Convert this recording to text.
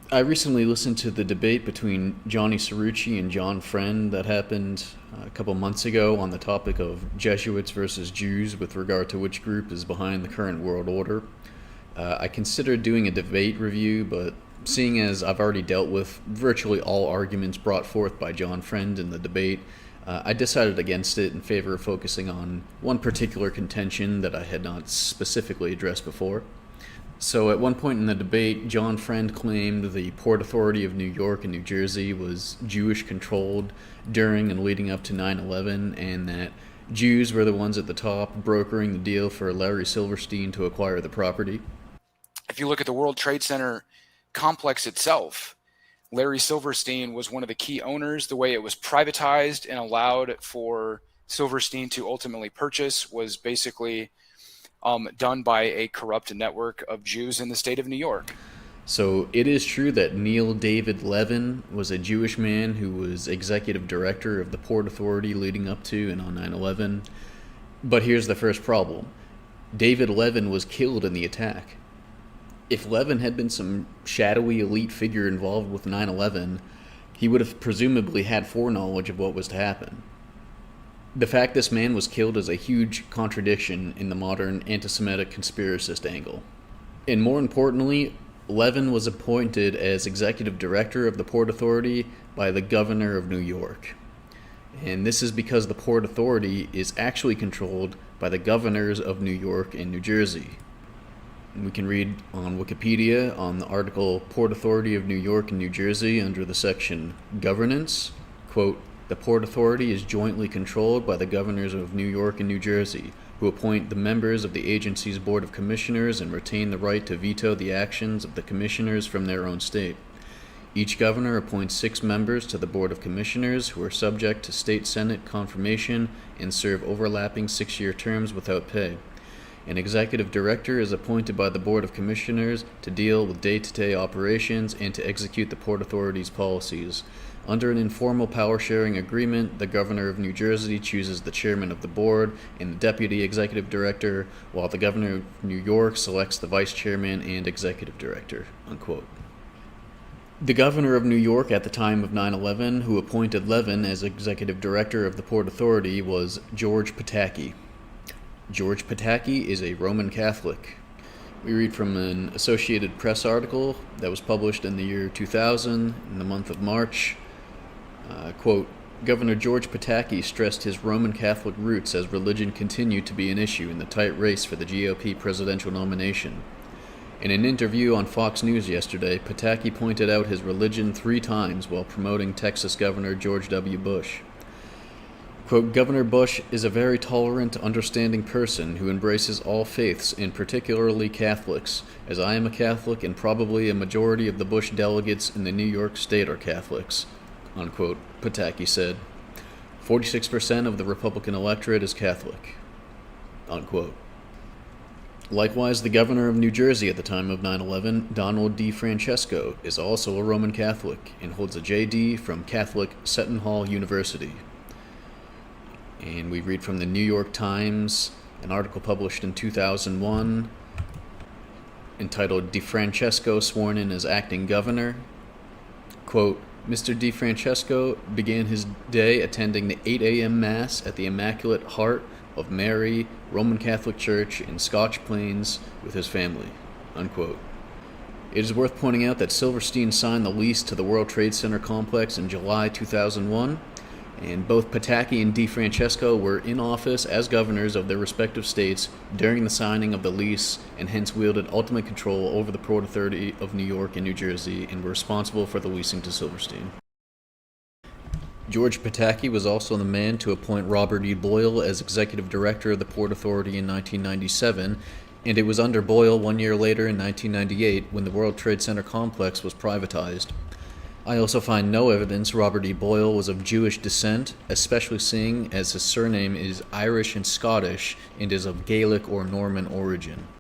I recently listened to the debate between Johnny Cerrucci and John Friend that happened a couple months ago on the topic of Jesuits versus Jews with regard to which group is behind the current world order. I considered doing a debate review, but seeing as I've already dealt with virtually all arguments brought forth by John Friend in the debate, I decided against it in favor of focusing on one particular contention that I had not specifically addressed before. So, at one point in the debate, John Friend claimed the Port Authority of New York and New Jersey was Jewish controlled during and leading up to 9/11, and that Jews were the ones at the top brokering the deal for Larry Silverstein to acquire the property. If you look at the World Trade Center complex itself, Larry Silverstein was one of the key owners. The way it was privatized and allowed for Silverstein to ultimately purchase was basically done by a corrupt network of Jews in the state of New York. So, it is true that Neil David Levin was a Jewish man who was executive director of the Port Authority leading up to and on 9/11. But here's the first problem: David Levin was killed in the attack. If Levin had been some shadowy elite figure involved with 9/11, he would have presumably had foreknowledge of what was to happen. The fact this man was killed is a huge contradiction in the modern anti-Semitic conspiracist angle. And more importantly, Levin was appointed as executive director of the Port Authority by the governor of New York. And this is because the Port Authority is actually controlled by the governors of New York and New Jersey. We can read on Wikipedia on the article Port Authority of New York and New Jersey under the section Governance, quote, "The Port Authority is jointly controlled by the governors of New York and New Jersey, who appoint the members of the agency's Board of Commissioners and retain the right to veto the actions of the commissioners from their own state. Each governor appoints 6 members to the Board of Commissioners who are subject to state Senate confirmation and serve overlapping 6-year terms without pay. An executive director is appointed by the Board of Commissioners to deal with day-to-day operations and to execute the Port Authority's policies. Under an informal power-sharing agreement, the governor of New Jersey chooses the chairman of the board and the deputy executive director, while the governor of New York selects the vice chairman and executive director," unquote. The governor of New York at the time of 9/11, who appointed Levin as executive director of the Port Authority, was George Pataki. George Pataki is a Roman Catholic. We read from an Associated Press article that was published in the year 2000, in the month of March. Quote, "Governor George Pataki stressed his Roman Catholic roots as religion continued to be an issue in the tight race for the GOP presidential nomination. In an interview on Fox News yesterday, Pataki pointed out his religion 3 times while promoting Texas Governor George W. Bush. Quote, "Governor Bush is a very tolerant, understanding person who embraces all faiths, and particularly Catholics, as I am a Catholic and probably a majority of the Bush delegates in the New York State are Catholics," unquote, Pataki said. 46% of the Republican electorate is Catholic, unquote. Likewise, the governor of New Jersey at the time of 9/11, Donald DeFrancesco, is also a Roman Catholic and holds a JD from Catholic Seton Hall University. And we read from the New York Times, an article published in 2001 entitled "DeFrancesco Sworn in as Acting Governor." Quote, "Mr. DeFrancesco began his day attending the 8 a.m. Mass at the Immaculate Heart of Mary Roman Catholic Church in Scotch Plains with his family," unquote. It is worth pointing out that Silverstein signed the lease to the World Trade Center complex in July 2001, and both Pataki and DeFrancesco were in office as governors of their respective states during the signing of the lease, and hence wielded ultimate control over the Port Authority of New York and New Jersey and were responsible for the leasing to Silverstein. George Pataki was also the man to appoint Robert E. Boyle as executive director of the Port Authority in 1997, and it was under Boyle 1 year later in 1998 when the World Trade Center complex was privatized. I also find no evidence Robert E. Boyle was of Jewish descent, especially seeing as his surname is Irish and Scottish and is of Gaelic or Norman origin.